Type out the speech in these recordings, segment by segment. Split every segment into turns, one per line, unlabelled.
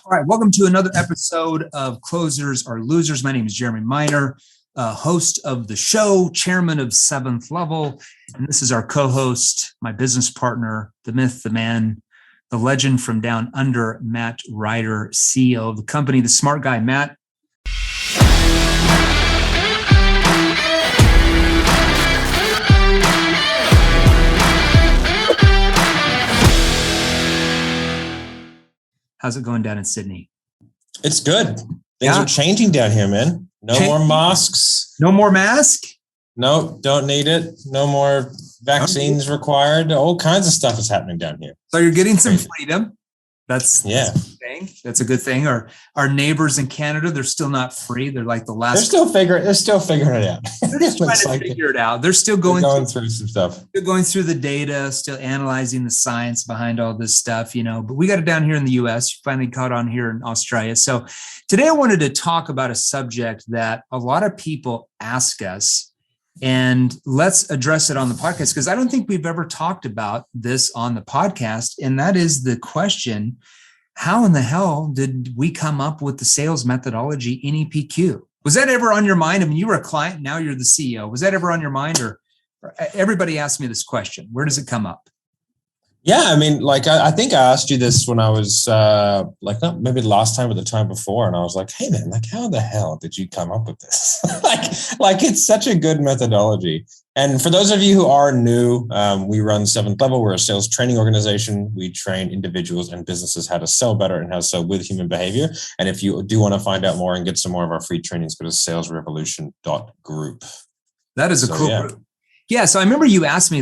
All right, welcome to another episode of Closers or Losers. My name is Jeremy Miner, host of the show, chairman of Seventh Level, and this is our co-host, my business partner, the myth, the man, the legend from down under, Matt Ryder, CEO of the company, the smart guy, Matt. How's it going down in Sydney?
It's good. Things are changing down here, man. No more masks.
No more mask?
No, don't need it. No more vaccines required. All kinds of stuff is happening down here.
So you're getting some freedom. That's
a
good thing. That's a good thing. Our neighbors in Canada, they're still not free. They're like the last.
They're still figuring it out.
They're just trying to figure it out. They're still going
through some stuff.
They're going through the data, still analyzing the science behind all this stuff, but we got it down here in the US. Finally caught on here in Australia. So today I wanted to talk about a subject that a lot of people ask us, and let's address it on the podcast, because I don't think we've ever talked about this on the podcast. And that is the question, how in the hell did we come up with the sales methodology NEPQ? Was that ever on your mind? I mean, you were a client, now you're the CEO. Was that ever on your mind? Or everybody asked me this question. Where does it come up?
Yeah, I mean, I think I asked you this when I was not maybe the last time or the time before, and I was like, "Hey, man, how the hell did you come up with this?" like it's such a good methodology. And for those of you who are new, we run Seventh Level. We're a sales training organization. We train individuals and businesses how to sell better and how to sell with human behavior. And if you do want to find out more and get some more of our free trainings, go to salesrevolution.group.
That is a cool group. Yeah. So I remember you asked me,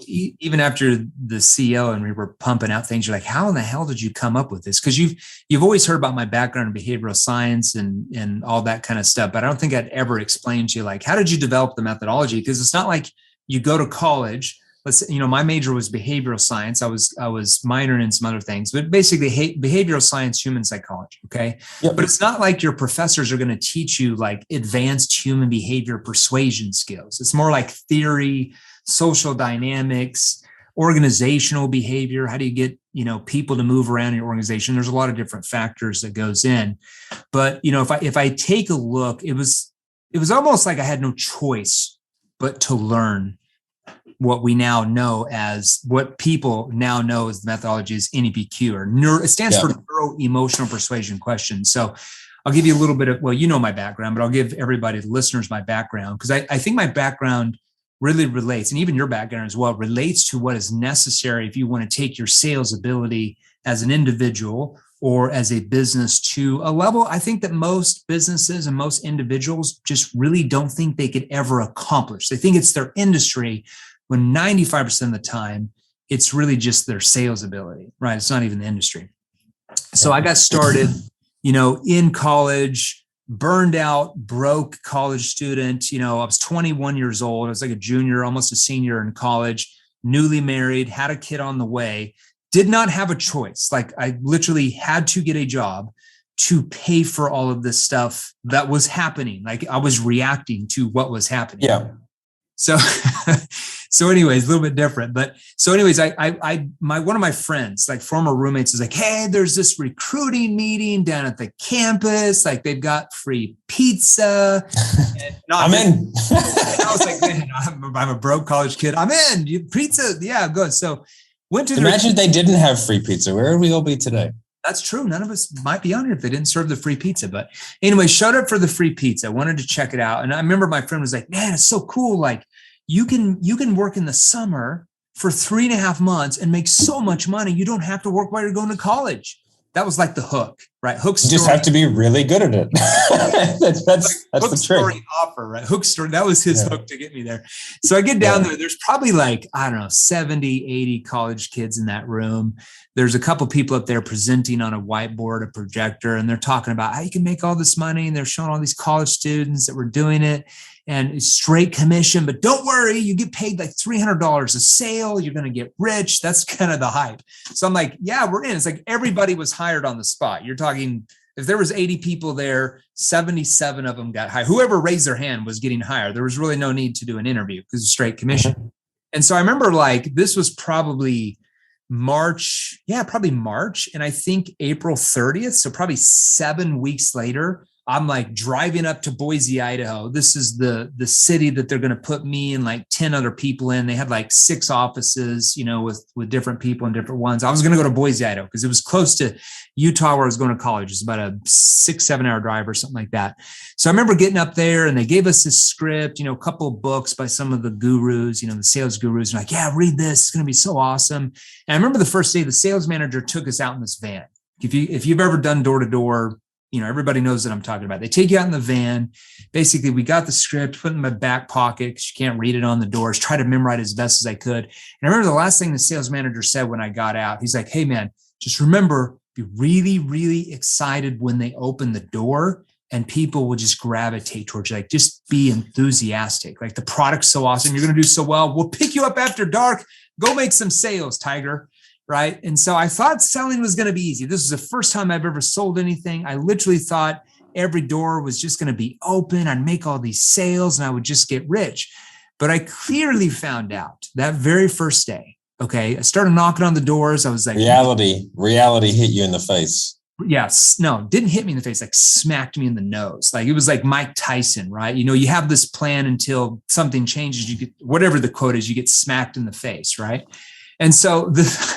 even after the CEO and we were pumping out things, you're like, how in the hell did you come up with this? Because you've always heard about my background in behavioral science and all that kind of stuff. But I don't think I'd ever explained to you, how did you develop the methodology? Because it's not like you go to college. My major was behavioral science. I was minoring in some other things, but basically behavioral science, human psychology. Okay. Yep. But it's not like your professors are going to teach you advanced human behavior persuasion skills. It's more like theory, social dynamics, organizational behavior. How do you get, people to move around in your organization? There's a lot of different factors that goes in, but if I take a look, it was almost like I had no choice but to learn what we now know as what people now know as the methodology is NEPQ, or it stands for neuro emotional persuasion questions. So I'll give you a little bit of, my background, but I'll give everybody, the listeners, my background, because I think my background really relates, and even your background as well, relates to what is necessary if you want to take your sales ability as an individual or as a business to a level I think that most businesses and most individuals just really don't think they could ever accomplish. They think it's their industry, when 95% of the time, it's really just their sales ability, right? It's not even the industry. So I got started, in college, burned out, broke college student. I was 21 years old. I was like a junior, almost a senior in college, newly married, had a kid on the way, did not have a choice. I literally had to get a job to pay for all of this stuff that was happening. I was reacting to what was happening.
Yeah.
So anyways, a little bit different, but so anyways, one of my friends, former roommates, is like, hey, there's this recruiting meeting down at the campus. They've got free pizza. And
I'm in.
And I was like, man, I'm a broke college kid. I'm in. Pizza. Yeah, good. So went to
imagine if they didn't have free pizza. Where would we all be today?
That's true. None of us might be on here if they didn't serve the free pizza. But anyway, showed up for the free pizza. Wanted to check it out. And I remember my friend was like, man, it's so cool. You can work in the summer for 3.5 months and make so much money. You don't have to work while you're going to college. That was the hook, right? Hook story.
You just have to be really good at it. that's
hook
the
story
trick.
Offer, right? Hook story. That was his hook to get me there. So I get down there. There's probably 70, 80 college kids in that room. There's a couple people up there presenting on a whiteboard, a projector, and they're talking about how you can make all this money. And they're showing all these college students that were doing it. And it's straight commission, but don't worry, you get paid $300 a sale. You're going to get rich. That's kind of the hype. So I'm like, yeah, we're in. It's everybody was hired on the spot. You're talking, if there was 80 people there, 77 of them got hired. Whoever raised their hand was getting hired. There was really no need to do an interview because it's straight commission. And so I remember this was probably March probably March. And I think April 30th. So probably 7 weeks later, I'm like driving up to Boise, Idaho. This is the city that they're going to put me and like 10 other people in. They had like 6 offices, with different people and different ones. I was going to go to Boise, Idaho because it was close to Utah where I was going to college. It's about a 6-7 hour drive or something like that. So I remember getting up there and they gave us this script, a couple of books by some of the gurus, the sales gurus. And like, yeah, read this. It's going to be so awesome. And I remember the first day the sales manager took us out in this van. If you've ever done door to door, everybody knows what I'm talking about. They take you out in the van. Basically, we got the script, put it in my back pocket because you can't read it on the doors, try to memorize as best as I could. And I remember the last thing the sales manager said when I got out, he's like, hey man, just remember, be really, really excited when they open the door and people will just gravitate towards you. Like, just be enthusiastic. Like, the product's so awesome. You're going to do so well. We'll pick you up after dark. Go make some sales, Tiger. Right. And so I thought selling was going to be easy. This is the first time I've ever sold anything. I literally thought every door was just going to be open. I'd make all these sales and I would just get rich. But I clearly found out that very first day. Okay. I started knocking on the doors. I was like,
reality hit you in the face.
Yes. No, didn't hit me in the face, like smacked me in the nose. Like, it was like Mike Tyson, right? You have this plan until something changes. You get, whatever the quote is, you get smacked in the face. Right. And so this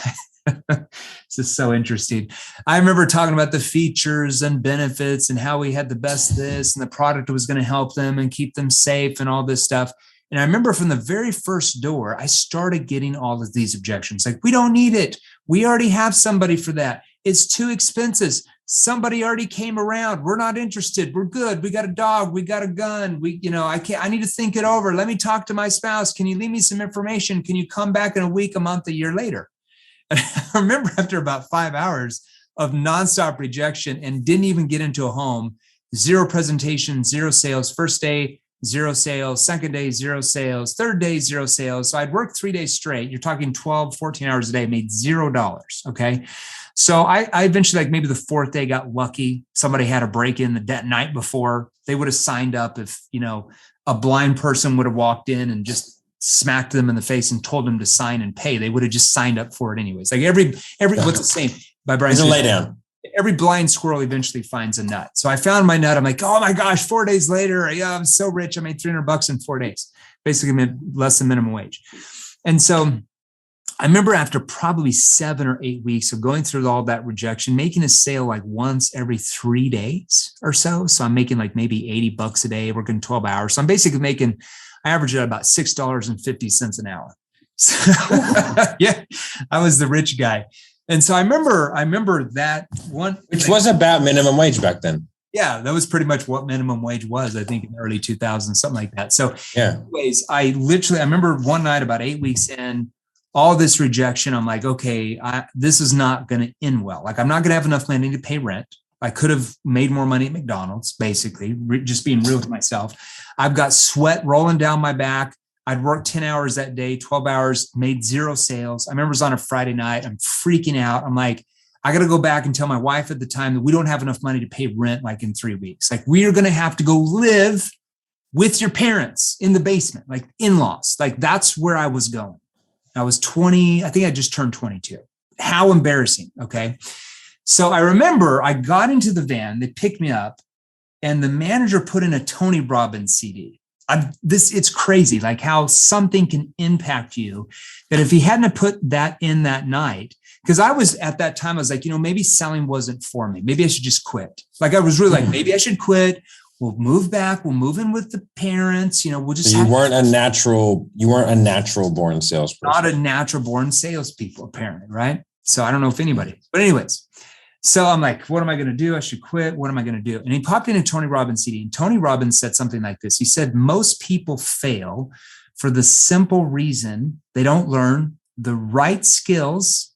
is so interesting. I remember talking about the features and benefits and how we had the best this and the product was going to help them and keep them safe and all this stuff. And I remember from the very first door, I started getting all of these objections. Like, we don't need it. We already have somebody for that. It's too expensive. Somebody already came around. We're not interested. We're good. We got a dog. We got a gun. I need to think it over. Let me talk to my spouse. Can you leave me some information? Can you come back in a week, a month, a year later? And I remember after about 5 hours of nonstop rejection and didn't even get into a home, 0 presentation, 0 sales. First day, 0 sales. Second day, 0 sales. Third day, 0 sales. So I'd worked 3 days straight. You're talking 12, 14 hours a day, made $0. Okay. So I eventually, like maybe the 4th day, got lucky. Somebody had a break in that night before. They would have signed up if, a blind person would have walked in and just smacked them in the face and told them to sign and pay. They would have just signed up for it anyways. Like every what's the saying by Brian?
It's a lay down.
Every blind squirrel eventually finds a nut. So I found my nut. I'm like, oh my gosh, 4 days later. Yeah, I'm so rich. I made $300 in 4 days. Basically made less than minimum wage. And so I remember after probably 7 or 8 weeks of going through all that rejection, making a sale like once every 3 days or so. So I'm making like maybe $80 a day, working 12 hours. So I'm basically I average at about $6.50 an hour. So, yeah, I was the rich guy. And so I remember that one.
Which was about minimum wage back then.
Yeah, that was pretty much what minimum wage was, I think, in the early 2000s, something like that. So anyways, I remember one night about 8 weeks in, all this rejection, I'm like, okay, this is not going to end well. Like, I'm not going to have enough money to pay rent. I could have made more money at McDonald's, basically, just being real with myself. I've got sweat rolling down my back. I'd worked 10 hours that day, 12 hours, made 0 sales. I remember it was on a Friday night. I'm freaking out. I'm like, I got to go back and tell my wife at the time that we don't have enough money to pay rent like in 3 weeks. Like, we are going to have to go live with your parents in the basement, like in-laws. Like, that's where I was going. I was 20. I think I just turned 22. How embarrassing. Okay. So I remember I got into the van, they picked me up, and the manager put in a Tony Robbins CD. It's crazy, like how something can impact you, that if he hadn't put that in that night, because I was at that time, I was like, maybe selling wasn't for me. Maybe I should just quit. Like, I was really like, maybe I should quit. We'll move back. We'll move in with the parents. We'll just.
So you weren't a natural born salesperson.
Not a natural born salespeople, apparently, right? So I don't know if anybody, but anyways. So I'm like, what am I going to do? I should quit. What am I going to do? And he popped in a Tony Robbins CD. And Tony Robbins said something like this. He said, most people fail for the simple reason they don't learn the right skills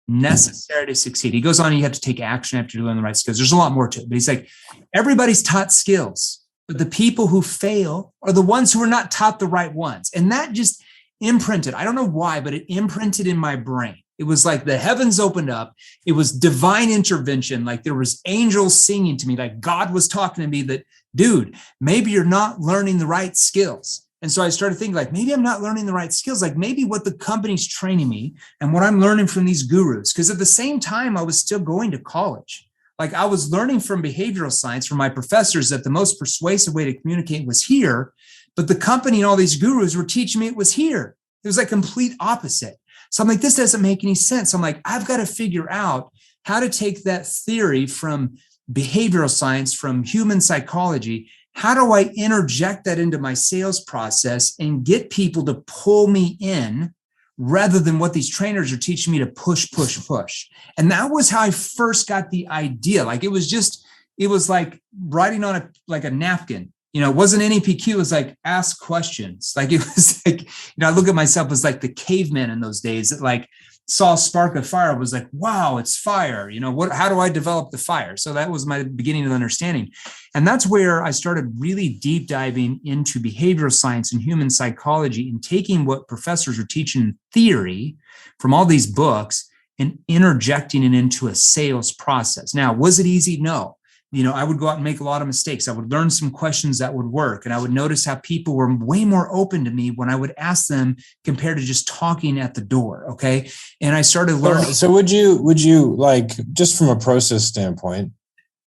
necessary to succeed. He goes on, you have to take action after you learn the right skills. There's a lot more to it. But he's like, everybody's taught skills, but the people who fail are the ones who are not taught the right ones. And that just imprinted. I don't know why, but it imprinted in my brain. It was like the heavens opened up. It was divine intervention. Like, there was angels singing to me. Like, God was talking to me that, dude, maybe you're not learning the right skills. And so I started thinking like, maybe I'm not learning the right skills. Like maybe what the company's training me and what I'm learning from these gurus. Because at the same time, I was still going to college. Like I was learning from behavioral science from my professors that the most persuasive way to communicate was here. But the company and all these gurus were teaching me it was here. It was like complete opposite. So I'm like, this doesn't make any sense. I'm like, I've got to figure out how to take that theory from behavioral science, from human psychology. How do I interject that into my sales process and get people to pull me in rather than what these trainers are teaching me to push, push, push? And that was how I first got the idea. Like it was like writing on a napkin. It wasn't NEPQ. It was like ask questions. Like it was like, I look at myself as like the caveman in those days that like saw a spark of fire, was like, wow, it's fire. How do I develop the fire? So that was my beginning of understanding. And that's where I started really deep diving into behavioral science and human psychology and taking what professors are teaching in theory from all these books and interjecting it into a sales process. Now, was it easy? No. I would go out and make a lot of mistakes. I would learn some questions that would work. And I would notice how people were way more open to me when I would ask them compared to just talking at the door. Okay. And I started learning.
So would you like, just from a process standpoint,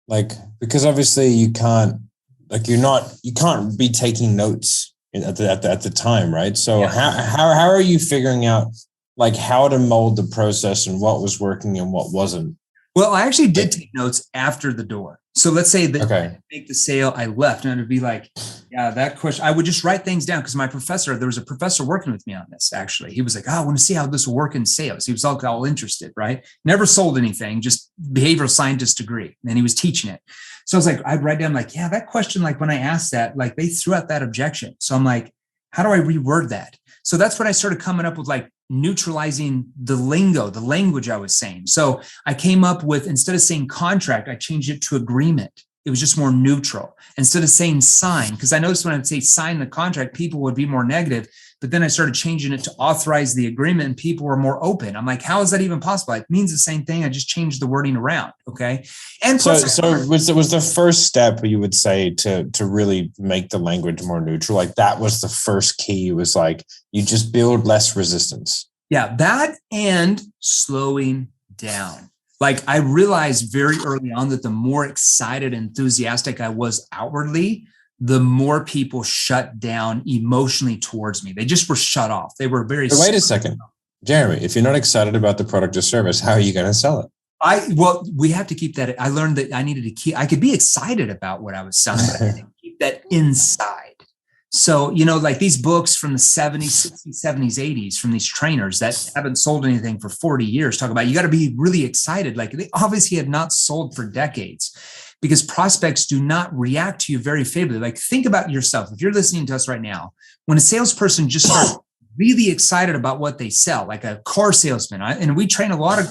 like, because obviously you can't be taking notes at the time, right? So yeah. How are you figuring out like how to mold the process and what was working and what wasn't?
Well, I actually did take notes after the door. So let's say that I make the sale, I left, and it would be like, yeah, that question. I would just write things down because there was a professor working with me on this, actually. He was like, I want to see how this will work in sales. He was all interested, right? Never sold anything, just behavioral scientist degree. And he was teaching it. So I was like, I'd write down like, yeah, that question, like when I asked that, like they threw out that objection. So I'm like, how do I reword that? So that's when I started coming up with like neutralizing the lingo, the language I was saying. So I came up with, instead of saying contract, I changed it to agreement. It was just more neutral. Instead of saying sign, because I noticed when I would say sign the contract, people would be more negative. But then I started changing it to authorize the agreement and people were more open. I'm like, how is that even possible? It means the same thing. I just changed the wording around. Okay. And
so was the first step you would say to really make the language more neutral? Like that was the first key, was like, you just build less resistance.
Yeah. That and slowing down. Like I realized very early on that the more excited, enthusiastic I was outwardly, the more people shut down emotionally towards me. They just were shut off. They were very.
But wait a second, Jeremy, if you're not excited about the product or service, how are you going to sell it?
We have to keep that. I learned that I could be excited about what I was selling, but I had to keep that inside. So, like these books from the 70s, 60s, 70s, 80s from these trainers that haven't sold anything for 40 years talk about, you got to be really excited. Like they obviously have not sold for decades because prospects do not react to you very favorably. Like think about yourself. If you're listening to us right now, when a salesperson just starts really excited about what they sell, like a car salesman, and we train a lot of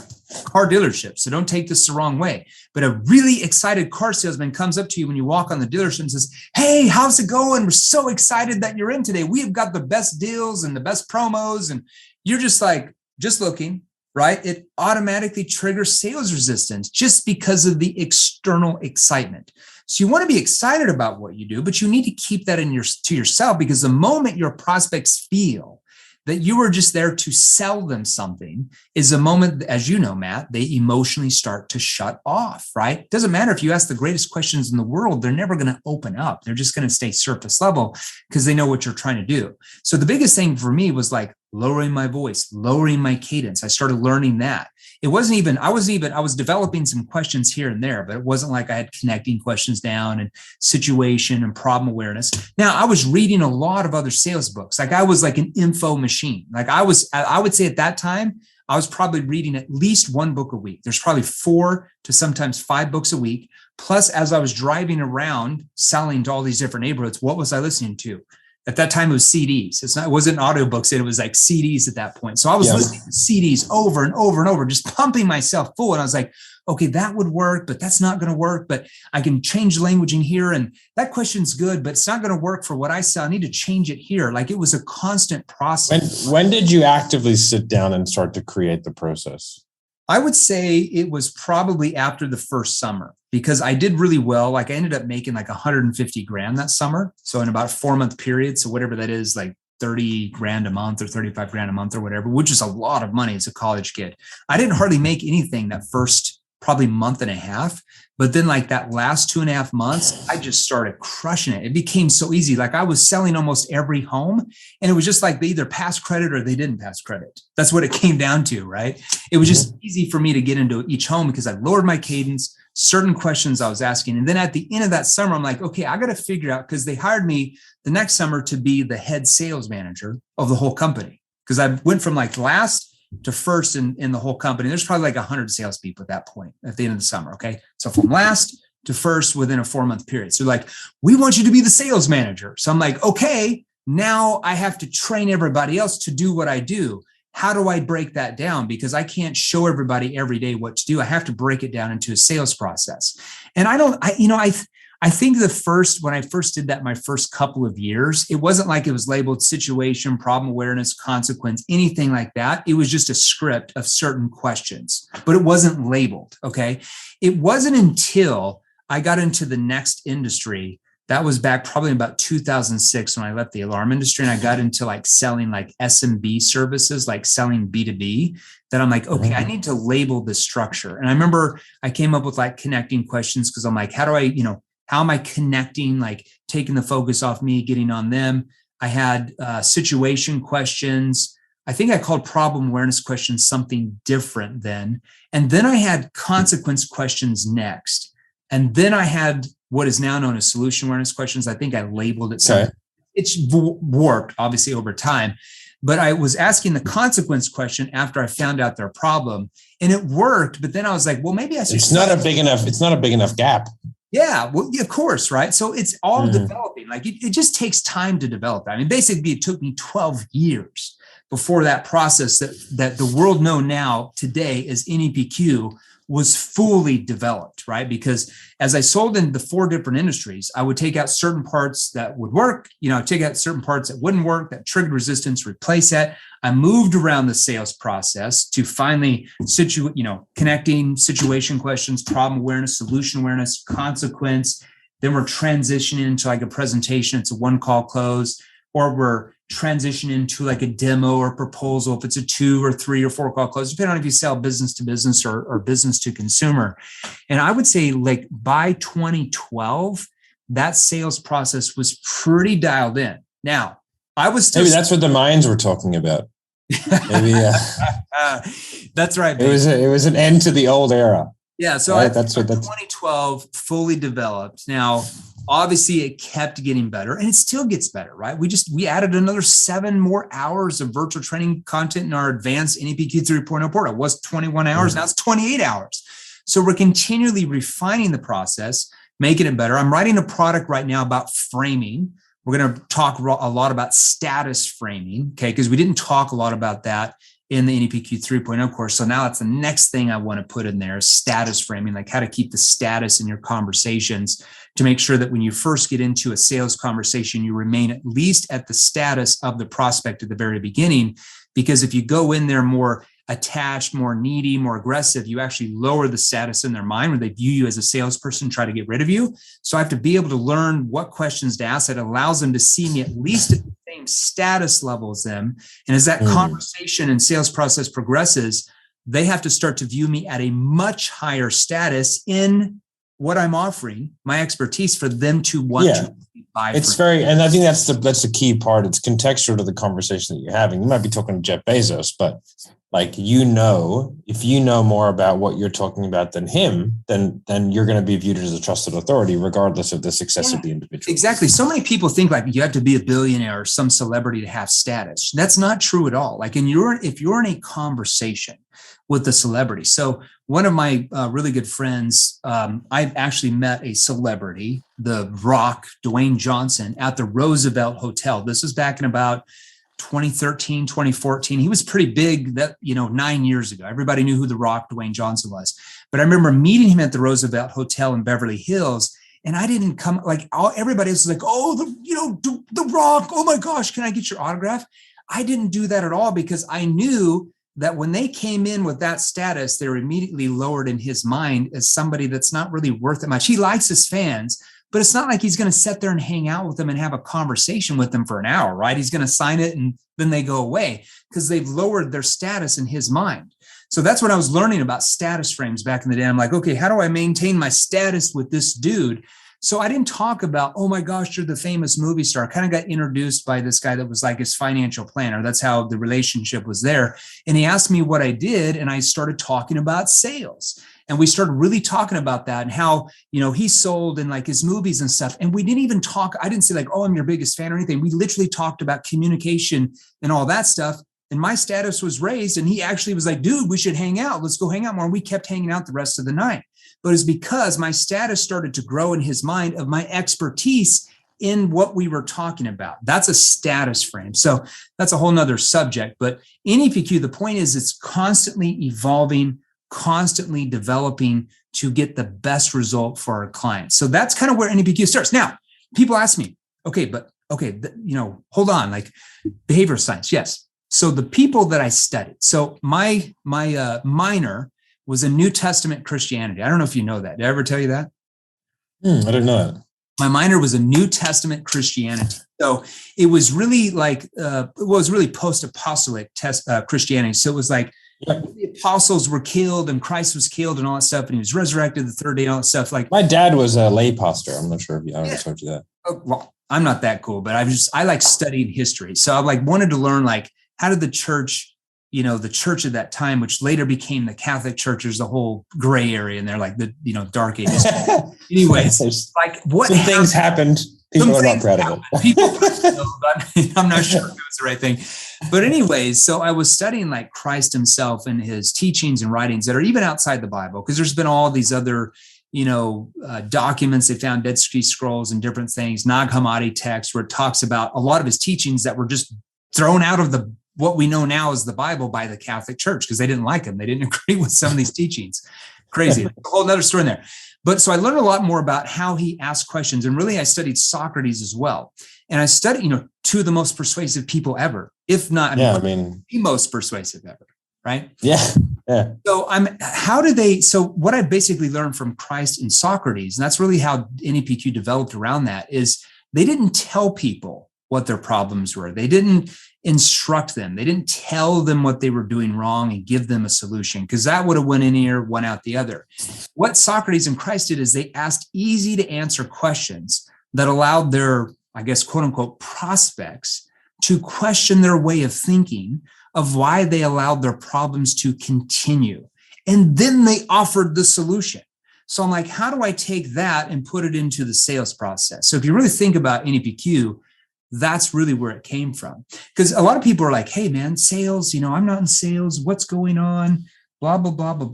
car dealerships, so don't take this the wrong way, but a really excited car salesman comes up to you when you walk on the dealership and says, hey, how's it going? We're so excited that you're in today. We have got the best deals and the best promos. And you're just like, just looking, right? It automatically triggers sales resistance just because of the external excitement. So you want to be excited about what you do, but you need to keep that to yourself, because the moment your prospects feel that you were just there to sell them something is a moment, as you know, Matt, they emotionally start to shut off, right? It doesn't matter if you ask the greatest questions in the world, they're never going to open up. They're just going to stay surface level because they know what you're trying to do. So the biggest thing for me was like lowering my voice, lowering my cadence. I started learning that. It wasn't even, I was developing some questions here and there, but it wasn't like I had connecting questions down and situation and problem awareness. Now I was reading a lot of other sales books. Like I was like an info machine. Like I would say at that time, I was probably reading at least one book a week. There's probably 4 to sometimes 5 books a week. Plus, as I was driving around selling to all these different neighborhoods, what was I listening to? At that time, it was CDs. It wasn't audiobooks. It was like CDs at that point. So I was listening to CDs over and over and over, just pumping myself full. And I was like, okay, that would work, but that's not going to work. But I can change the language in here. And that question's good, but it's not going to work for what I sell. I need to change it here. Like it was a constant process.
When did you actively sit down and start to create the process?
I would say it was probably after the first summer because I did really well. Like I ended up making like 150 grand that summer. So in about a 4-month period. So whatever that is, like 30 grand a month or 35 grand a month or whatever, which is a lot of money as a college kid. I didn't hardly make anything that first probably month and a half. But then like that last 2.5 months, I just started crushing it. It became so easy. Like I was selling almost every home and it was just like they either passed credit or they didn't pass credit. That's what it came down to, right? It was just easy for me to get into each home because I lowered my cadence, certain questions I was asking. And then at the end of that summer, I'm like, okay, I got to figure out, because they hired me the next summer to be the head sales manager of the whole company. Because I went from like last to first in the whole company. There's probably like 100 salespeople at that point at the end of the summer. Okay. So from last to first within a 4-month period. So like, we want you to be the sales manager. So I'm like, okay, now I have to train everybody else to do what I do. How do I break that down? Because I can't show everybody every day what to do. I have to break it down into a sales process. And I think when I first did that, my first couple of years, it wasn't like it was labeled situation, problem awareness, consequence, anything like that. It was just a script of certain questions, but it wasn't labeled. Okay. It wasn't until I got into the next industry. That was back probably about 2006 when I left the alarm industry and I got into like selling like SMB services, like selling B2B, that I'm like, okay, I need to label this structure. And I remember I came up with like connecting questions because I'm like, how am I connecting, like taking the focus off me, getting on them? I had situation questions. I think I called problem awareness questions something different then. And then I had consequence questions next. And then I had what is now known as solution awareness questions. I think I labeled it. Okay. It's warped, obviously, over time. But I was asking the consequence question after I found out their problem, and it worked. But then I was like, well, maybe I should.
It's not a big enough gap.
Yeah, well, of course, right? So it's all developing. Like it just takes time to develop. I mean, basically, it took me 12 years before that process that the world know now today as NEPQ was fully developed, right? Because as I sold in the 4 different industries, I would take out certain parts that would work, take out certain parts that wouldn't work, that triggered resistance, replace that. I moved around the sales process to finally connecting situation questions, problem awareness, solution awareness, consequence. Then we're transitioning into like a presentation. It's a 1-call close, or we're transitioning into like a demo or proposal if it's a 2 or 3 or 4-call close, depending on if you sell business to business or business to consumer. And I would say like by 2012, that sales process was pretty dialed in. Now, I was still—
Maybe that's what the minds were talking about. Maybe
that's right.
Baby. It was an end to the old era.
Yeah. So
right?
that's 2012 fully developed. Now, obviously, it kept getting better, and it still gets better, right? We added another 7 more hours of virtual training content in our advanced NEPQ 3.0 portal. It was 21 hours. Now it's 28 hours. So we're continually refining the process, making it better. I'm writing a product right now about framing. We're going to talk a lot about status framing, okay? Because we didn't talk a lot about that in the NEPQ 3.0 course. So now that's the next thing I want to put in there is status framing, like how to keep the status in your conversations to make sure that when you first get into a sales conversation, you remain at least at the status of the prospect at the very beginning. Because if you go in there more attached, more needy, more aggressive, you actually lower the status in their mind when they view you as a salesperson, try to get rid of you. So I have to be able to learn what questions to ask that allows them to see me at least at the same status level as them. And as that conversation and sales process progresses, they have to start to view me at a much higher status in what I'm offering, my expertise, for them to want to buy.
It's very, and I think that's the key part. It's contextual to the conversation that you're having. You might be talking to Jeff Bezos, but like, if you know more about what you're talking about than him, then you're going to be viewed as a trusted authority, regardless of the success of the individual.
Exactly. So many people think like you have to be a billionaire or some celebrity to have status. That's not true at all. Like if you're in a conversation with a celebrity. So one of my really good friends, I've actually met a celebrity, The Rock, Dwayne Johnson, at the Roosevelt Hotel. This was back in about 2013, 2014. He was pretty big 9 years ago. Everybody knew who The Rock, Dwayne Johnson was. But I remember meeting him at the Roosevelt Hotel in Beverly Hills. And I didn't come everybody else was like, oh, The Rock. Oh my gosh, can I get your autograph? I didn't do that at all because I knew that when they came in with that status, they're immediately lowered in his mind as somebody that's not really worth it much. He likes his fans, but it's not like he's going to sit there and hang out with them and have a conversation with them for an hour, right? He's going to sign it and then they go away because they've lowered their status in his mind. So that's what I was learning about status frames back in the day. I'm like, okay, how do I maintain my status with this dude? So I didn't talk about, oh my gosh, you're the famous movie star. I kind of got introduced by this guy that was like his financial planner. That's how the relationship was there. And he asked me what I did, and I started talking about sales. And we started really talking about that and how, he sold in like his movies and stuff. And we didn't even talk. I didn't say like, oh, I'm your biggest fan or anything. We literally talked about communication and all that stuff. And my status was raised. And he actually was like, dude, we should hang out. Let's go hang out more. And we kept hanging out the rest of the night. But it's because my status started to grow in his mind of my expertise in what we were talking about. That's a status frame. So that's a whole nother subject. But NEPQ, the point is it's constantly evolving, constantly developing to get the best result for our clients. So that's kind of where NEPQ starts. Now, people ask me, hold on, like behavioral science. Yes. So the people that I studied, so my minor was a New Testament Christianity. I don't know if you know that. Did I ever tell you that?
I didn't know that.
My minor was a New Testament Christianity. So it was really like, post-apostolic Christianity. So it was like the apostles were killed and Christ was killed and all that stuff. And he was resurrected the third day and all that stuff. Like
my dad was a lay pastor. I'm not sure if I ever told you that.
Well, I'm not that cool, but I like studying history. So I wanted to learn how did the church, the church at that time, which later became the Catholic Church, there's a whole gray area in there, like the, dark ages. Anyways, like what
things happened. People are not proud of
it. I'm not sure if it was the right thing. But anyways, so I was studying like Christ himself and his teachings and writings that are even outside the Bible, because there's been all these other, documents. They found Dead Sea Scrolls and different things, Nag Hammadi text, where it talks about a lot of his teachings that were just thrown out of what we know now as the Bible by the Catholic Church because they didn't like them. They didn't agree with some of these teachings. Crazy. A whole nother story in there. But so I learned a lot more about how he asked questions. And really, I studied Socrates as well. And I studied, two of the most persuasive people ever, if not the most persuasive ever. Right.
Yeah. Yeah.
So what I basically learned from Christ and Socrates, and that's really how NEPQ developed around that, is they didn't tell people what their problems were. They didn't instruct them. They didn't tell them what they were doing wrong and give them a solution, because that would have went in ear, went out the other. What Socrates and Christ did is they asked easy to answer questions that allowed their, I guess, quote unquote, prospects to question their way of thinking of why they allowed their problems to continue. And then they offered the solution. So I'm like, how do I take that and put it into the sales process? So if you really think about NEPQ, that's really where it came from. Because a lot of people are like, hey man, sales, I'm not in sales. What's going on? Blah, blah, blah, blah,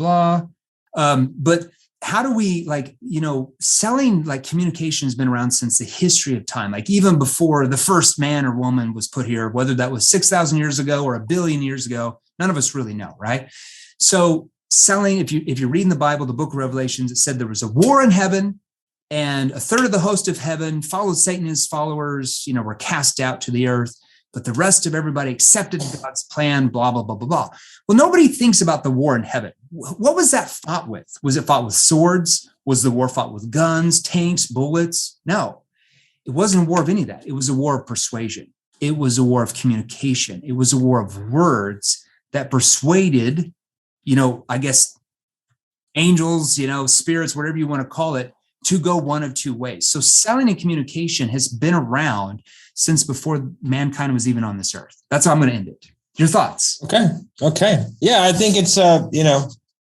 blah. But how do we selling, like communication has been around since the history of time. Like even before the first man or woman was put here, whether that was 6,000 years ago or 1 billion years ago, none of us really know, right? So selling, if you're reading the Bible, the book of Revelations, it said there was a war in heaven, and a third of the host of heaven followed Satan and his followers, were cast out to the earth, but the rest of everybody accepted God's plan, blah, blah, blah, blah, blah. Well, nobody thinks about the war in heaven. What was that fought with? Was it fought with swords? Was the war fought with guns, tanks, bullets? No, it wasn't a war of any of that. It was a war of persuasion. It was a war of communication. It was a war of words that persuaded, I guess, angels, spirits, whatever you want to call it, to go one of two ways. So selling and communication has been around since before mankind was even on this earth. That's how I'm going to end it. Your thoughts?
Okay. Yeah, I think it's,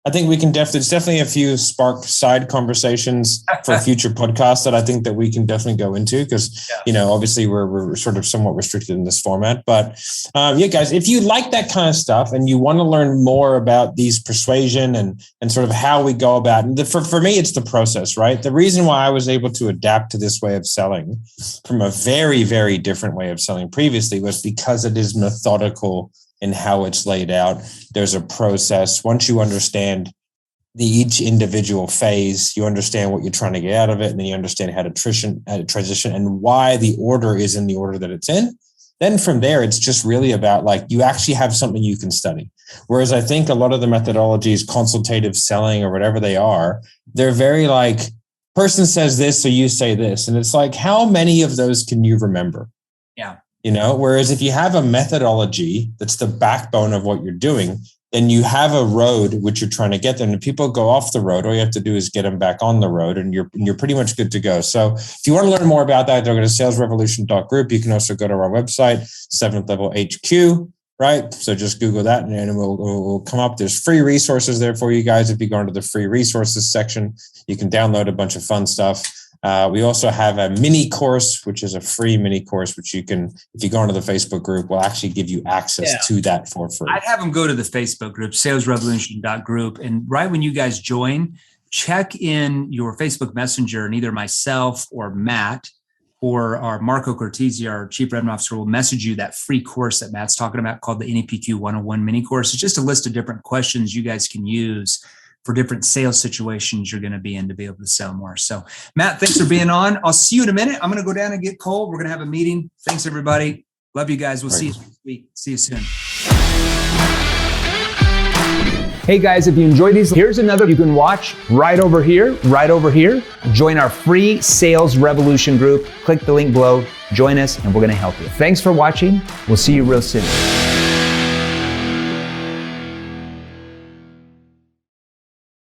I think we can there's definitely a few spark side conversations for future podcasts that I think that we can definitely go into because, obviously we're sort of somewhat restricted in this format. But guys, if you like that kind of stuff and you want to learn more about these persuasion and sort of how we go about it, for me, it's the process, right? The reason why I was able to adapt to this way of selling from a very, very different way of selling previously was because it is methodical in how it's laid out. There's a process. Once you understand each individual phase, you understand what you're trying to get out of it, and then you understand how to transition and why the order is in the order that it's in. Then from there, it's just really about like, you actually have something you can study. Whereas I think a lot of the methodologies, consultative selling or whatever they are, they're very like, person says this, so you say this. And it's like, how many of those can you remember?
Yeah.
You know, whereas if you have a methodology that's the backbone of what you're doing, then you have a road which you're trying to get there. And if people go off the road, all you have to do is get them back on the road, and you're pretty much good to go. So if you want to learn more about that, go to salesrevolution.group. You can also go to our website, 7th Level HQ, right? So just Google that and it will come up. There's free resources there for you guys. If you go into the free resources section, you can download a bunch of fun stuff. We also have a mini course, which is a free mini course, which you can, if you go into the Facebook group, will actually give you access to that for free.
I'd have them go to the Facebook group, salesrevolution.group. And right when you guys join, check in your Facebook Messenger, and either myself or Matt or our Marco Cortese, our Chief Revenue Officer, will message you that free course that Matt's talking about called the NEPQ 101 mini course. It's just a list of different questions you guys can use for different sales situations you're going to be in to be able to sell more. So Matt, thanks for being on. I'll see you in a minute. I'm going to go down and get Cole. We're going to have a meeting. Thanks everybody. Love you guys. We'll see you next week. See you soon. Hey guys, if you enjoy these, here's another you can watch right over here, right over here. Join our free Sales Revolution group. Click the link below, join us, and we're going to help you. Thanks for watching. We'll see you real soon.